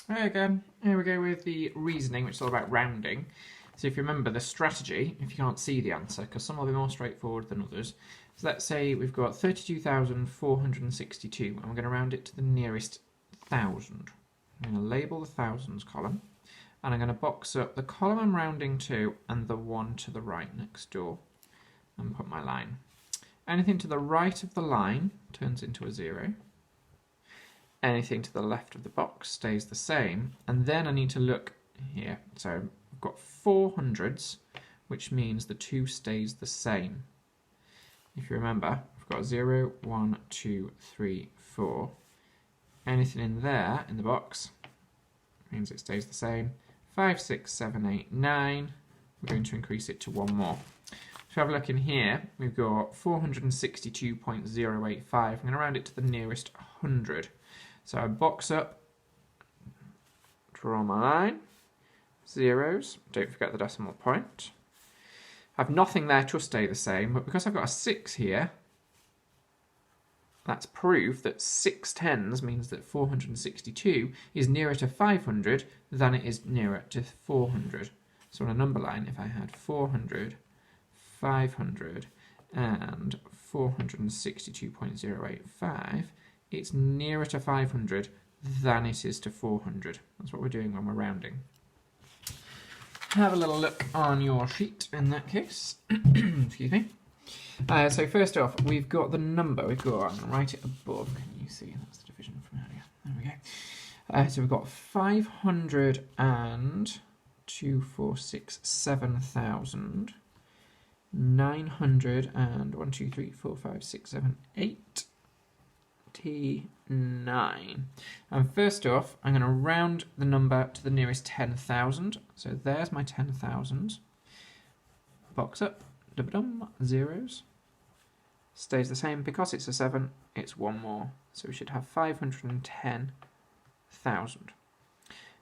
Again, here we go with the reasoning, which is all about rounding. So if you remember the strategy, if you can't see the answer, because some will be more straightforward than others. So let's say we've got 32,462, and we're going to round it to the nearest thousand. I'm going to label the thousands column, and I'm going to box up the column I'm rounding to and the one to the right next door, and put my line. Anything to the right of the line turns into a 0. Anything to the left of the box stays the same, and then I need to look here. So I've got 400s, which means the 2 stays the same. If you remember, I've got 0, 1, 2, 3, 4. Anything in there in the box means it stays the same. 5, 6, 7, 8, 9. We're going to increase it to one more. So have a look in here. We've got 462.085. I'm going to round it to the nearest 100. So I box up, draw my line, zeros, don't forget the decimal point. I have nothing there to stay the same, but because I've got a 6 here, that's proof that 6 tens means that 462 is nearer to 500 than it is nearer to 400. So on a number line, if I had 400, 500, and 462.085, it's nearer to 500 than it is to 400. That's what we're doing when we're rounding. Have a little look on your sheet in that case. Excuse me. So first off, we've got the number. I'm going to write it above. Can you see? That's the division from earlier. There we go. So we've got 500 and 2,467,000. 900 and 1, 2, 3, 4, 5, 6, 7, 8. T9. And first off, I'm going to round the number to the nearest 10,000. So there's my 10,000. Box up, zeros. Stays the same because it's a 7, it's one more. So we should have 510,000.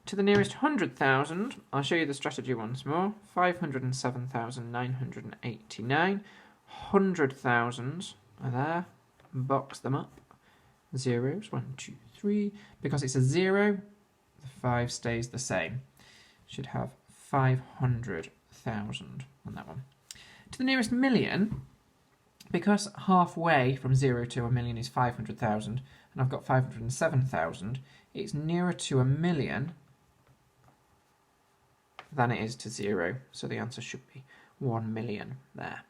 To the nearest 100,000, I'll show you the strategy once more. 507,989. 100,000 are there. Box them up. Zeros, 1, 2, 3. Because it's a 0, the 5 stays the same. Should have 500,000 on that one. To the nearest million, because halfway from 0 to a million is 500,000, and I've got 507,000, it's nearer to a million than it is to 0. So the answer should be 1 million there.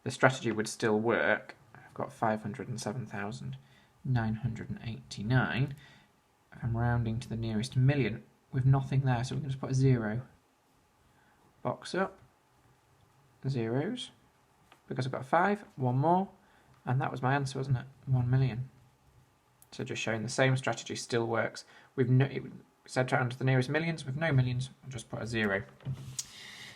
The strategy would still work. I've got 507,989. I'm rounding to the nearest million with nothing there, so we're going to put a 0. Box up, zeros, because I've got a 5, one more, and that was my answer, wasn't it? 1 million. So just showing the same strategy still works. We've it said round to the nearest millions. With no millions, I'll just put a 0.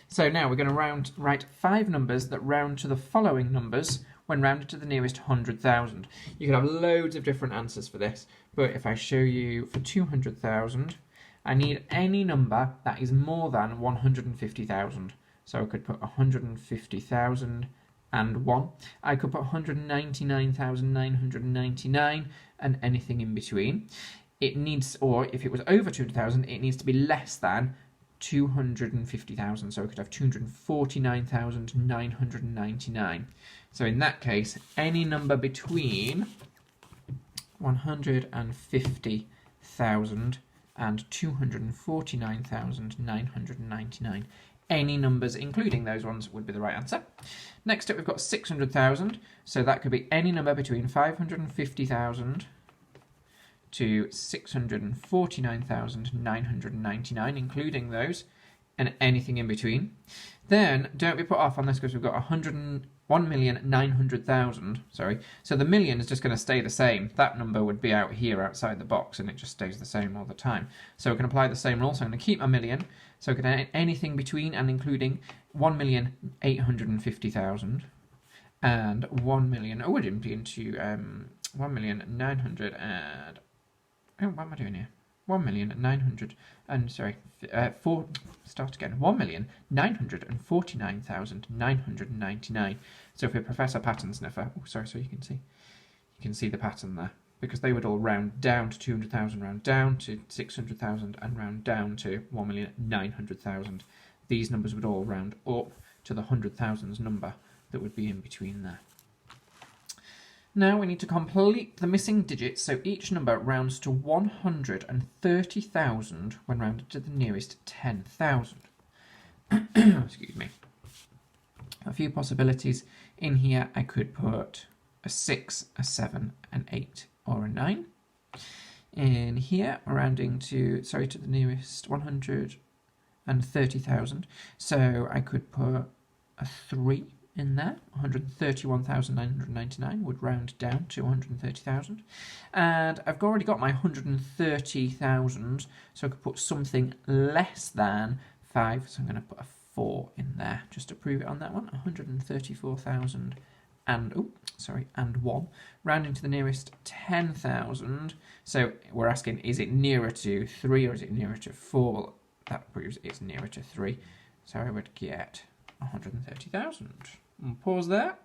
So now we're going to write 5 numbers that round to the following numbers when rounded to the nearest 100,000. You can have loads of different answers for this, but if I show you for 200,000, I need any number that is more than 150,000. So I could put 150,001. I could put 199,999 and anything in between. It needs, or if it was over 200,000, it needs to be less than 250,000. So I could have 249,999. So in that case, any number between 150,000 and 249,999. Any numbers, including those ones, would be the right answer. Next up, we've got 600,000. So that could be any number between 550,000 to 649,999, including those, and anything in between. Then, don't be put off on this because we've got 101,900,000. Sorry. So the million is just going to stay the same. That number would be out here outside the box, and it just stays the same all the time. So we can apply the same rule. So I'm going to keep my million. So we can anything between and including 1,850,000 and 1 million. Oh, it didn't be into 1,900 and... Oh, what am I doing here? 1,900 and sorry, start again. 1,949,999. So if we're Professor Pattern Sniffer, oh sorry, so you can see the pattern there. because they would all round down to 200,000, round down to 600,000, and round down to 1,900,000. These numbers would all round up to the 100,000s number that would be in between there. Now we need to complete the missing digits, so each number rounds to 130,000 when rounded to the nearest 10,000. Excuse me. A few possibilities in here. I could put a 6, a 7, an 8, or a 9. In here, we're rounding to the nearest 130,000. So I could put a 3 in there. 131,999 would round down to 130,000. And I've already got my 130,000, so I could put something less than 5. So I'm going to put a 4 in there just to prove it on that one. 134,000 and 1, rounding to the nearest 10,000. So we're asking, is it nearer to 3 or is it nearer to 4? Well, that proves it's nearer to 3. So I would get 130,000. Pause there.